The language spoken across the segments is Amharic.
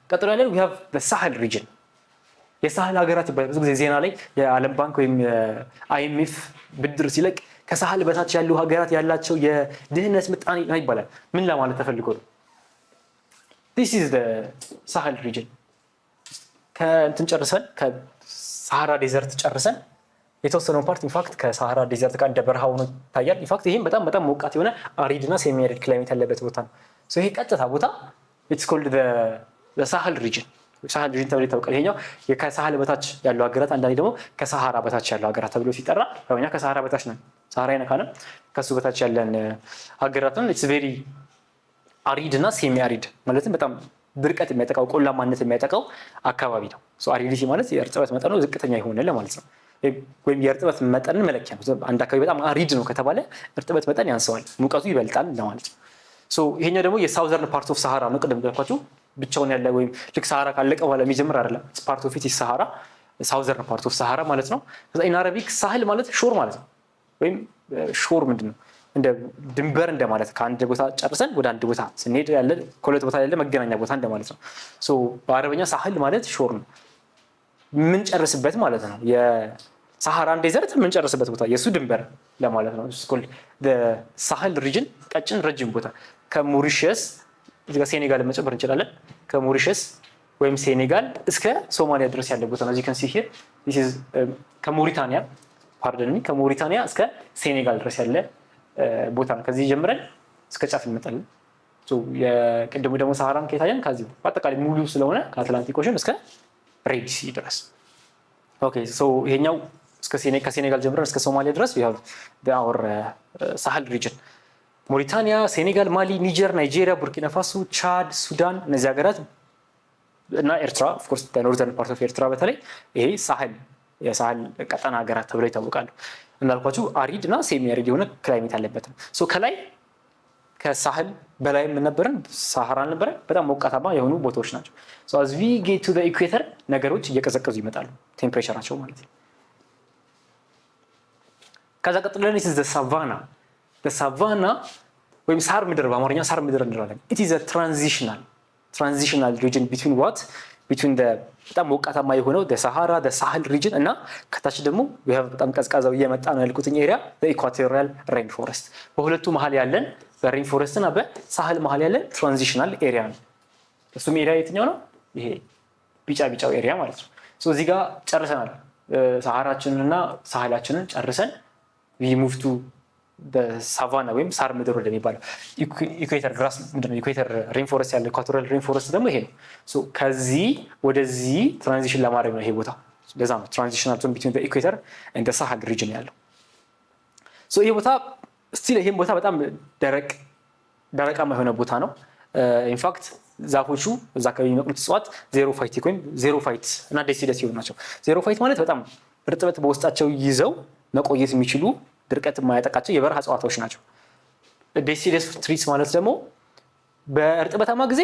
ቀጥሎ ያለን we have the Sahel region የሳህል ሀገራት ይባላል ብዙ ጊዜ ዜና ላይ የዓለም ባንክ ወይም IMF ብድር ሲለቅ ከሳህል በታች ያሉ ሀገራት ያላቸው የድህነት ምጣኔ ይባላል ምን ለማለት ተፈልጎ ነው this is the Sahel region ከእንትን ጨርሰን ከሳሃራ ዴዘርት ጨርሰን የተወሰነው ፓርት ኢንፋክት ከሳሃራ ዴዘርት ጋር እንደ በረሃ ሆኖ ታያል ኢንፋክት ይሄም በጣም ሞቃት የሆነ አሪድና ሴሚ አሪድ ክላይሜት ያለበት ቦታ ነው ሶ ይሄ ቀጥታ ቦታ it's called the Sahel region ሳህል ሪጅን ተብሎ ይታወቃል ይሄኛው ከሳህል በታች ያለው ሀገራት አንዳንዴ ደግሞ ከሳሃራ በታች ያለው ሀገራት ተብሎ ሲጠራ ያውኛ ከሳሃራ በታች ነው ሳሃራ አይነካንም ከሱ በታች ያለን ሀገራትን it's very አሪድ እና ሴሚ አሪድ ማለትም በጣም ድርቀት የሚያጠቃው ቆላማነት የሚያጠቃው አካባቢ ነው ሶ አሪዲቲ ማለት የእርጥበት መጠኑ ዝቅተኛ ይሆናል ለማለት ነው ወይም የእርጥበት መጠንን መለኪያ ነው አንድ አካባቢ በጣም አሪድ ነው ከተባለ እርጥበት መጠን ያንሰዋል ሙቀቱ ይበልጣል ለማለት ነው ሶ ይሄኛው ደግሞ የሳውዘርን ፓርት ኦፍ ሳሃራ ነው ቀደም እንዳልኳችሁ ብቻውን ያለ ወይም ልክ ሳሃራ ካለቀ በኋላ የሚጀምር አይደለም ፓርት ኦፍ ኢት ሳሃራ ሳውዘርን ፓርት ኦፍ ሳሃራ ማለት ነው ከዛ ኢን አረቢክ ሳህል ማለት ሾር ማለት ነው ወይም ሾር ምንድነው እንደ ድንበር እንደማለት ከአንድ ቦታ ጨርሰን ወደ አንድ ቦታ ስንሄድ ያለ ኮለት ቦታ ያለ መገናኛ ቦታ እንደማለት ነው ሶ በአረበኛ ሳህል ማለት ሾር ነው ምን ጨርስበት ማለት ነው የሳሃራን ዴዘርት ምን ጨርስበት ቦታ የሱ ድንበር ለማለት ነው ስኮል the Sahel region ቀጭን ረጅም ቦታ ከሞሪሸስ እዚህ ጋር ሴኔጋል መጨመር እንችላለን ከሞሪሸስ ወይም ሴኔጋል እስከ ሶማሊያ ድረስ ያለ ቦታ ነው እዚህ ከን ሲሄድ this is ከሞሪታኒያ pardon me ከሞሪታኒያ እስከ ሴኔጋል ድረስ ያለ ቦታ ነው ከዚህ ጀምረን እስከ ጫፍ እንመጣለን ሶ የቀደሙ ደግሞ ሳሃራን ከታየን ከዚህ በአጠቃላይ ሙሉ ስለሆነ ከአትላንቲክ ኦሽን እስከ ሬድ ሲ ድረስ ኦኬ ሶ ይሄኛው እስከ ከሴኔጋል ጀምረን እስከ ሶማሊያ ድረስ we have our Sahel region ሞሪታኒያ ሴኔጋል ማሊ ኒጀር ናይጄሪያ ቡርኪና ፋሶ ቻድ ሱዳን እነዚህ ሀገራት እና ኤርትራ ኦፍ ኮርስ the northern part of ኤርትራ በተለይ ይሄ ሳህል የሳህል ቀጠና ሀገራት ተብለው ይታወቃሉ እንዳልኳችሁ አሪድ እና ሴሚ አሪድ የሆነ ክላይሜት አለበት ነው ሶ ከላይ ከሳህል በላይ ምን ነበርን ሳሃራ ነበረ በጣም ሞቃታማ የሆኑ ቦታዎች ናቸው ሶ as we get to the equator ነገሮች እየቀዘቀዙ ይመጣሉ ቴምፕሬቸራቸው ማለት ነው ከዛ ቀጥለን this is the savannah ወይም ሳር ምድር በአማርኛ ሳር ምድር እንላለን it is a transitional region between the በጣም ሞቃታማ የሆነው the Sahel region እና ከታች ደግሞ በጣም ቀዝቃዛው እየመጣ ነው ያልኩትኝ ኤሪያ the equatorial rainforest በሁለቱ መሃል ያለን በሬንፎረስት እና በሳህል መሃል ያለን ትራንዚሽናል ኤሪያ ነው እሱም ኤሪያ የትኛው ነው ይሄ ቢጫው ኤሪያ ማለት ነው ሶ እዚህ ጋር ጨርሰናል ሳሃራችንንና ሳህላችንን ጨርሰን we move to the savannah ወይም ሳር ምድር እንደሚባለው ኢኩዌተር ግራስ ምንድነው ኢኩዌተር ሬንፎረስት ያለ ኢኳቶሪያል ሬንፎረስት ደግሞ ይሄ ነው ሶ ከዚህ ወደዚህ ትራንዚሽን ለማድረግ ነው ይሄ ቦታ ለዛ ነው ትራንዚሽናል ዞን between the equator and the Sahel region ያለው ሶ ይሄ ቦታ ስቲል ይሄን ቦታ በጣም ደረቃማ የሆነ ቦታ ነው ኢንፋክት ዛፎቹ እዛ አካባቢ የሚበቅሉት እጽዋት ዜሮ ፋይቲክ ወይም ዜሮ ፋይት እና ዴሲደስ ይሆኑ ናቸው ዜሮ ፋይት ማለት በጣም እርጥበት በውስጣቸው ይዘው መቆየት የሚችሉ ድርቀት የማያጠቃቸው የበረሃ እጽዋቶች ናቸው ዴሲደስ ትሪስ ማለት ደግሞ በእርጥበታማ ጊዜ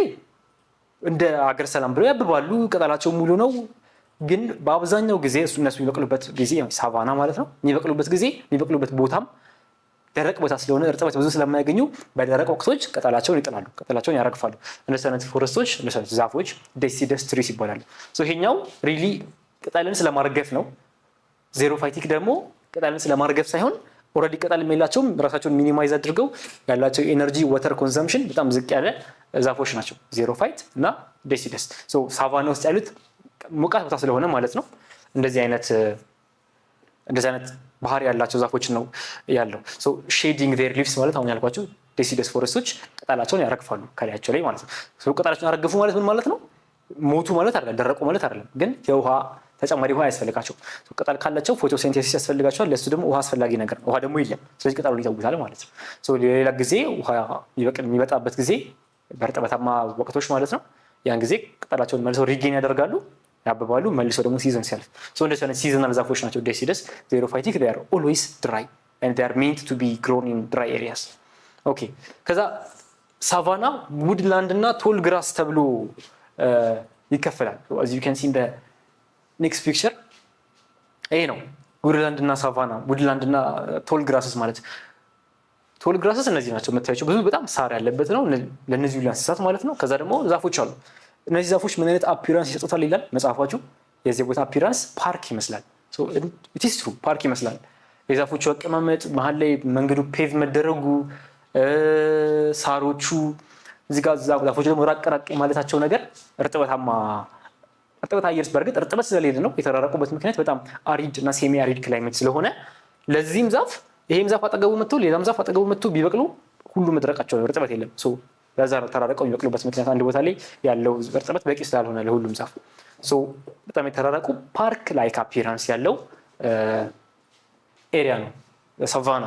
እንደ አገር ሰላም ብለው ያብባሉ ቅጠላቸው ሙሉ ነው ግን በአብዛኛው ጊዜ እነሱ የሚበቅሉበት ጊዜ ሳቫና ማለት ነው የሚበቅሉበት ቦታም ደረቅ ቦታ ስለሆነ እርጥበት ብዙ ስለማያገኙ በደረቅ ወቅቶች ቅጠላቸውን ይጥላሉ ቅጠላቸውን ያረግፋሉ እነዚህ አይነት ፎረስቶች እነዚህ ዛፎች ዴሲደስ ትሪስ ይባላሉ ሶ ይሄኛው ሪሊ ቅጠልን ስለማርገፍ ነው ዜሮ ፋይቲክ ደግሞ ቅጠልን ስለማርገፍ ሳይሆን ኦሬዲ ቅጠል የሌላቸውም ራሳቸውን ሚኒማይዝ አድርገው ያላቸው ኤነርጂ ዋተር ኮንሰምፕሽን በጣም ዝቅ ያለ ዛፎች ናቸው ዜሮ ፋይት እና ዴሲደስ ሶ ሳቫና ውስጥ ያሉት ሞቃት ቦታ ስለሆነ ማለት ነው እንደዚህ አይነት ባህሪ ያላቸው ዛፎች ነው ያለው ሶ ሼዲንግ ዜር ሊቭስ ማለት አሁን ያልኳችሁ ዴሲደስ ፎረስቶች ቅጠላቸውን ያረግፋሉ ከላያቸው ላይ ማለት ነው ሶ ቅጠላቸውን ያረግፉ ማለት ምን ማለት ነው ሞቱ ማለት አይደለም ደረቁ ማለት አይደለም ግን የውሃ ተጨማሪ ውሃ ያስፈልጋቸው ቅጠል ካላቸው ፎቶሲንቴሲስ ያስፈልጋቸዋል ለሱ ደግሞ ውሃ አስፈላጊ ነገር ነው ውሃ ደግሞ የለም ስለዚህ ቅጠሉን ይተውታል ማለት ነው ሶ ሌላ ጊዜ ውሃ የሚበጣበት ጊዜ በእርጥበታማ ወቅቶች ማለት ነው ያን ጊዜ ቅጠላቸውን መልሰው ሪጌን ያደርጋሉ ያብባሉ መልሰው ደግሞ ሲዝን ሲያልፍ ሶ እንደዚህ አይነት ሲዝናል ዛፎች ናቸው ዴሲደስ ዜሮፋይቲክ they are always dry and they are meant to be grown in dry areas ኦኬ ከዛ ሳቫና ውድላንድ እና ቶል ግራስ ተብሎ ይከፈላል as you can see in the next picture ይሄ ነው ውድላንድ እና ሳቫና ውድላንድ እና ቶል ግራስስ ማለት ቶል ግራስስ እነዚህ ናቸው መታየቸው ብዙ በጣም ሳር ያለበት ነው ለነዚህ ሁሉ እንስሳት ማለት ነው ከዛ ደግሞ ዛፎች አሉ እነዚህ ዛፎች ምን አይነት አፒራንስ ይሰጡታል ይላል መጽሐፋችሁ? የዚህ ቦታ አፒራንስ ፓርክ ይመስላል። ኢት ኢዝ ትሩ ፓርክ ይመስላል። የዛፎቹ አቀማመጥ መሀል ላይ መንገዱ ፔቭ መደረጉ ሳሮቹ እዚህ ጋር ዛፎች ደግሞ ራቅ ማለታቸው ነገር እርጥበት አየር በርግጥ እርጥበት ስለሌለ ነው የተራራቁበት ምክንያት በጣም አሪድ እና ሴሚ አሪድ ክላይሜት ስለሆነ ለዚህም ዛፍ ይሄም ዛፍ አጠገቡ መጥቶ ሌላም ዛፍ አጠገቡ መጥቶ ቢበቅሉ ሁሉ መድረቃቸው ነው እርጥበት የለም። ለዛ ተራራቀው የሚበቅሉበት ምክንያት አንድ ቦታ ላይ ያለው እርጥበት በቂ ስላልሆነ ለሁሉም ዛፍ በጣም የተራራቁ ፓርክ ላይክ አፒራንስ ያለው ኤሪያ ነው ሳቫና።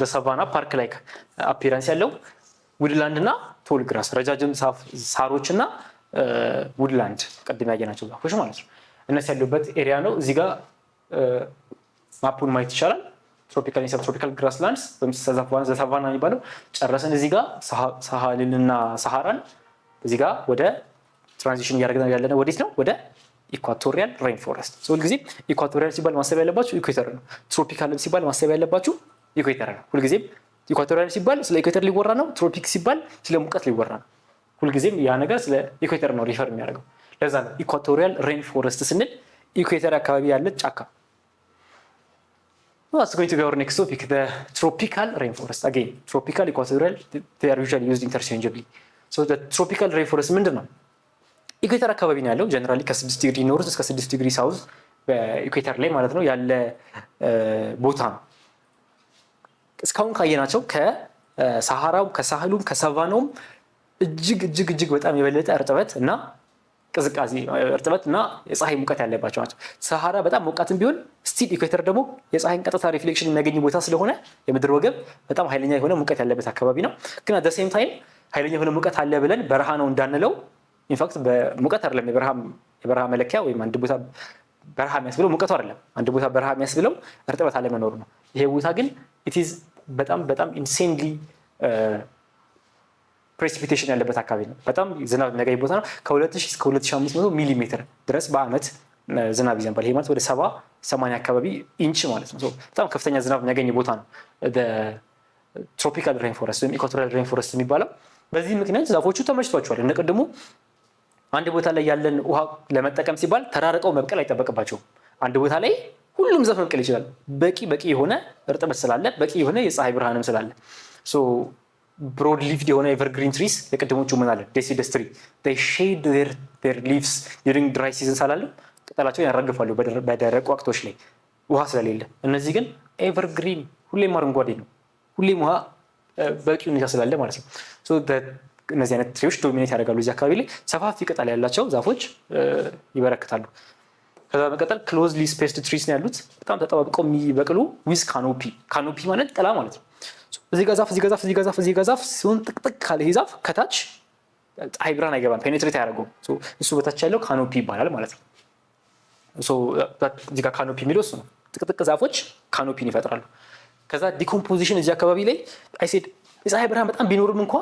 ሳቫና ፓርክ ላይክ አፒራንስ ያለው ውድላንድ እና ቶል ግራስ ረጃጅም ሳሮች እና ውድላንድ ቀድም ያየናቸው ዛፎች ማለት ነው እነሱ ያሉበት ኤሪያ ነው። እዚህ ጋር ማፑን ማየት ይቻላል። ትሮፒካል እና ሰብትሮፒካል ግራስላንድስ ወይም ሳቫና የሚባለው ጨረሰን። እዚህ ጋር ሳሃልንና ሳሃራን እዚህ ጋር ወደ ትራንዚሽን እያደረግን ያለነው ወዴት ነው? ወደ ኢኳቶሪያል ሬን ፎረስት። ሁልጊዜ ኢኳቶሪያል ሲባል ማሰብ ያለባችሁ ኢኩዌተር ነው። ትሮፒካል ሲባል ማሰብ ያለባችሁ ኢኩዌተር ነው። ሁልጊዜም ኢኳቶሪያል ሲባል ስለ ኢኩዌተር ሊወራ ነው። ትሮፒክ ሲባል ስለ ሙቀት ሊወራ ነው። ሁልጊዜም ያ ነገር ስለ ኢኩዌተር ነው ሪፈር የሚያደርገው። ለዛ ነው ኢኳቶሪያል ሬን ፎረስት ስንል ኢኩዌተር አካባቢ ያለ ጫካ። What's going to be our next topic? The tropical rainforest. Again, tropical, equatorial, they are usually used interchangeably. So the tropical rainforest ምንድን ነው? ኢኩዌተር አካባቢ ነው ያለው። ጀነራሊ ከ6 ዲግሪ ኖርዝ እስከ 6 ዲግሪ ሳውዝ በኢኩዌተር ላይ ማለት ነው ያለ ቦታ ነው። እስካሁን ካየናቸው ከሳሃራው ከሳህሉም ከሳቫናውም እጅግ በጣም የበለጠ እርጥበት እና ቅዝቃዜ እርጥበት እና የፀሐይ ሙቀት ያለባቸው ናቸው። ሳሃራ በጣም ሞቃትም ቢሆን ስቲል ኢኩዌተር ደግሞ የፀሐይን ቀጥታ ሪፍሌክሽን የሚያገኝ ቦታ ስለሆነ የምድር ወገብ በጣም ኃይለኛ የሆነ ሙቀት ያለበት አካባቢ ነው። ግን አት ዘ ሴም ታይም ኃይለኛ የሆነ ሙቀት አለ ብለን በረሃ ነው እንዳንለው። ኢንፋክት በሙቀት አይደለም የበረሃ መለኪያ ወይም አንድ ቦታ በረሃ የሚያስብለው ሙቀቱ አይደለም። አንድ ቦታ በረሃ የሚያስብለው እርጥበት አለመኖሩ ነው። ይሄ ቦታ ግን ኢት ኢዝ በጣም ኢንሴንሊ ፕሬሲፒቴሽን ያለበት አካባቢ ነው። በጣም ዝናብ የሚያገኝ ቦታ ነው። ከ2000 እስከ 2500 ሚሊ ሜትር ድረስ በአመት ዝናብ ይዘንባል። ይሄ ማለት ወደ 70-80 አካባቢ ኢንች ማለት ነው። በጣም ከፍተኛ ዝናብ የሚያገኝ ቦታ ነው ትሮፒካል ሬን ፎረስት ወይም ኢኳቶሪያል ሬን ፎረስት የሚባለው። በዚህ ምክንያት ዛፎቹ ተመችቷቸዋል። እነቀድሙ አንድ ቦታ ላይ ያለን ውሃ ለመጠቀም ሲባል ተራርቀው መብቀል አይጠበቅባቸውም። አንድ ቦታ ላይ ሁሉም ዛፍ መብቀል ይችላል። በቂ የሆነ እርጥበት ስላለ፣ በቂ የሆነ የፀሐይ ብርሃንም ስላለ ብሮድ ሊቭድ የሆነ ኤቨርግሪን ትሪስ የቅድሞቹ ምን አለ ዴሲደስ ትሪ they shade their leaves during dry season ሳላለም ቅጠላቸውን ያራግፋሉ በደረቅ ወቅቶች ላይ ውሃ ስለሌለ። እነዚህ ግን ኤቨርግሪን ሁሌም አረንጓዴ ነው። ሁሌም ውሃ በቂ ሁኔታ ስላለ ማለት ነው። እነዚህ አይነት ትሪዎች ዶሚኔት ያደርጋሉ እዚህ አካባቢ ላይ። ሰፋፊ ቅጠል ያላቸው ዛፎች ይበረክታሉ። ከዛ በመቀጠል ክሎዝሊ ስፔስድ ትሪስ ነው ያሉት፣ በጣም ተጠባብቀው የሚበቅሉ ዊዝ ካኖፒ ማለት ጥላ ማለት ነው። እዚህ ጋር ዛፍ ሲሆን ጥቅጥቅ ካለ ይሄ ዛፍ ከታች ፀሐይ ብርሃን አይገባም፣ ፔኔትሬት አያደርገውም። እሱ በታች ያለው ካኖፒ ይባላል ማለት ነው። እዚህ ጋር ካኖፒ የሚለው እሱ ነው። ጥቅጥቅ ዛፎች ካኖፒን ይፈጥራሉ። ከዛ ዲኮምፖዚሽን እዚህ አካባቢ ላይ አይሴድ የፀሐይ ብርሃን በጣም ቢኖርም እንኳ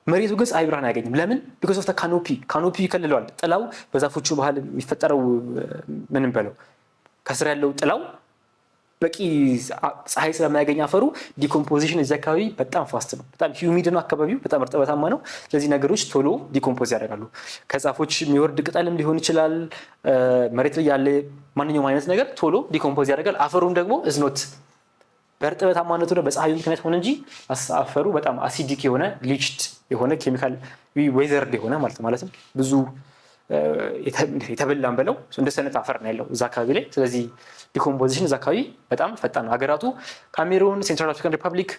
መሬቱ ግን ፀሐይ ብርሃን አያገኝም። ለምን? ቢኮዝ ኦፍ ካኖፒ ይከልለዋል። ጥላው በዛፎቹ ባህል የሚፈጠረው ምንም በለው ከስር ያለው ጥላው በቂ ፀሐይ ስለማያገኝ አፈሩ ዲኮምፖዚሽን እዚህ አካባቢ በጣም ፋስት ነው። በጣም ሂዩሚድ ነው አካባቢው፣ በጣም እርጥበታማ ነው። ስለዚህ ነገሮች ቶሎ ዲኮምፖዝ ያደርጋሉ። ከዛፎች የሚወርድ ቅጠልም ሊሆን ይችላል። መሬት ላይ ያለ ማንኛውም አይነት ነገር ቶሎ ዲኮምፖዝ ያደርጋል። አፈሩም ደግሞ እዝኖት በእርጥበታማነቱ ነው በፀሐዩ ምክንያት ሆነ እንጂ አፈሩ በጣም አሲዲክ የሆነ ሊችድ የሆነ ኬሚካል ዌዘርድ የሆነ ማለት ነው ብዙ የተበላን በለው እንደሰነት አፈር ነው ያለው እዛ አካባቢ ላይ። ስለዚህ ዲኮምፖዚሽን እዛ አካባቢ በጣም ፈጣን ነው። ሀገራቱ ካሜሩን፣ ሴንትራል አፍሪካን ሪፐብሊክ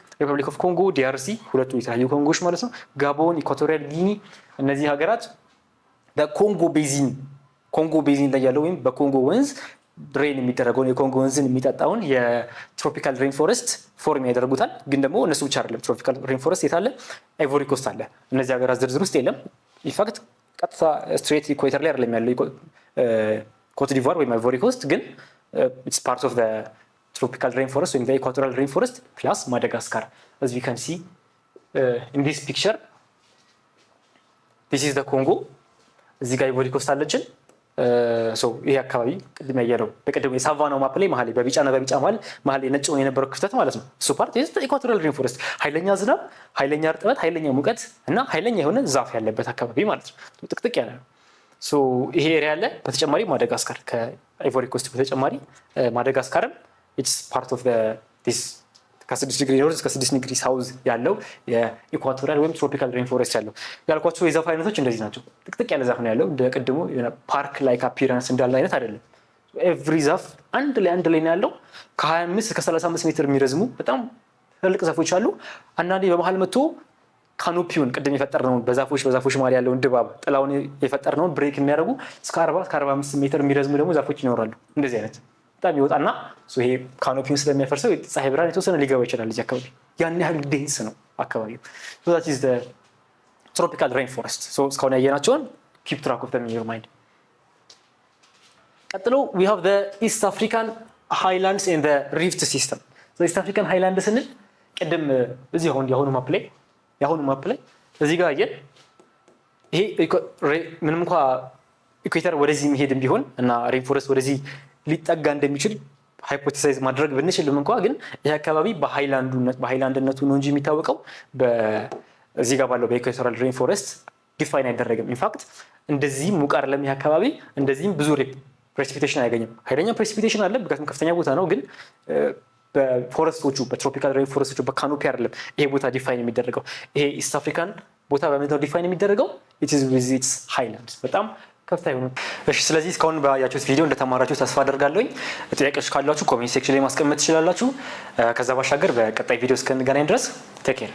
ኦፍ ኮንጎ፣ ዲአርሲ ሁለቱ የተለያዩ ኮንጎች ማለት ነው፣ ጋቦን፣ ኢኳቶሪያል ጊኒ። እነዚህ ሀገራት በኮንጎ ቤዚን ላይ ያለው ወይም በኮንጎ ወንዝ ድሬን የሚደረገውን የኮንጎ ወንዝን የሚጠጣውን የትሮፒካል ሬን ፎረስት ፎርም ያደርጉታል። ግን ደግሞ እነሱ ብቻ አይደለም። ትሮፒካል ሬን ፎረስት የታለ? አይቮሪ ኮስት አለ። እነዚህ ሀገራት ዝርዝር ውስጥ የለም። ኢንፋክት ቀጥታ ስትሬት ኢኩዌተር ላይ አይደለም ያለው ኮት ዲቯር ወይም አይቮሪ ኮስት፣ ግን ኢትስ ፓርት ኦፍ ዘ ትሮፒካል ሬን ፎረስት ወይም ዘ ኢኳቶሪያል ሬን ፎረስት ፕላስ ማዳጋስካር። as we can see in this picture this is the ኮንጎ። እዚህ ጋር አይቮሪ ኮስት አለችን። ይሄ አካባቢ ቅድም ያየነው በቅድም የሳቫናው ማፕ ላይ መሀል በቢጫና በቢጫ መሀል ነጭ ሆኖ የነበረው ክፍተት ማለት ነው። እሱ ፓርት ኢኳቶሪያል ሬን ፎረስት ኃይለኛ ዝናብ፣ ኃይለኛ እርጥበት፣ ኃይለኛ ሙቀት እና ኃይለኛ የሆነ ዛፍ ያለበት አካባቢ ማለት ነው። ጥቅጥቅ ያለ ነው። ይሄ ኤሪያ አለ። በተጨማሪ ማደጋስካር ከአይቮሪ ኮስት በተጨማሪ ማደጋስካርም ኢትስ ፓርት ኦፍ ዲስ ከ6 ዲግሪ ኖርዝ እስከ 6 ዲግሪ ሳውዝ ያለው የኢኳቶሪያል ወይም ትሮፒካል ሬን ፎረስት ያለው ያልኳቸው የዛፍ አይነቶች እንደዚህ ናቸው። ጥቅጥቅ ያለ ዛፍ ነው ያለው። እንደ ቅድሙ ፓርክ ላይክ አፒራንስ እንዳለ አይነት አይደለም። ኤቭሪ ዛፍ አንድ ላይ ነው ያለው። ከ25 እስከ 35 ሜትር የሚረዝሙ በጣም ትልቅ ዛፎች አሉ። አንዳንዴ በመሀል መጥቶ ካኖፒውን ቅድም የፈጠርነውን በዛፎች መሀል ያለውን ድባብ ጥላውን የፈጠርነውን ብሬክ የሚያደርጉ እስከ 40 እስከ 45 ሜትር የሚረዝሙ ደግሞ ዛፎች ይኖራሉ። እንደዚህ አይነት በጣም ይወጣና ይሄ ካኖፒውን ስለሚያፈርሰው ፀሐይ ብርሃን የተወሰነ ሊገባ ይችላል እዚህ አካባቢ። ያን ያህል ዴንስ ነው አካባቢው። that is the tropical rainforest እስካሁን ያየናቸውን keep track of them in your mind። ቀጥሎ we have the East African highlands and the rift system። East African highlands ስንል ቅድም እዚህ ያሁኑ ማፕ ላይ እዚህ ጋር አየን። ይሄ ምንም እንኳን ኢኩዌተር ወደዚህ የሚሄድም ቢሆን እና ሬንፎረስት ወደዚህ ሊጠጋ እንደሚችል ሃይፖቴሳይዝ ማድረግ ብንችልም እንኳን ግን ይህ አካባቢ በሃይላንድነቱ ነው እንጂ የሚታወቀው እዚህ ጋር ባለው በኢኩዌቶራል ሬንፎረስት ዲፋይን አይደረግም። ኢንፋክት እንደዚህ ሙቃር ለሚ አካባቢ እንደዚህም ብዙ ፕሬሲፒቴሽን አያገኝም። ኃይለኛ ፕሬሲፒቴሽን አለ፣ ምክንያቱም ከፍተኛ ቦታ ነው። ግን በፎረስቶቹ በትሮፒካል ሬንፎረስቶቹ በካኖፒ አይደለም ይሄ ቦታ ዲፋይን የሚደረገው። ይሄ ኢስት አፍሪካን ቦታ በምንድነው ዲፋይን የሚደረገው? ኢት ኢዝ ዊዝ ኢትስ ሃይላንድስ በጣም ከፍታ ይሆኑ። እሺ፣ ስለዚህ እስካሁን ባያችሁት ቪዲዮ እንደተማራችሁ ተስፋ አደርጋለሁ። ጥያቄዎች ካላችሁ ኮሜንት ሴክሽን ላይ ማስቀመጥ ትችላላችሁ። ከዛ ባሻገር በቀጣይ ቪዲዮ እስከንገናኝ ድረስ ቴክ ኬር።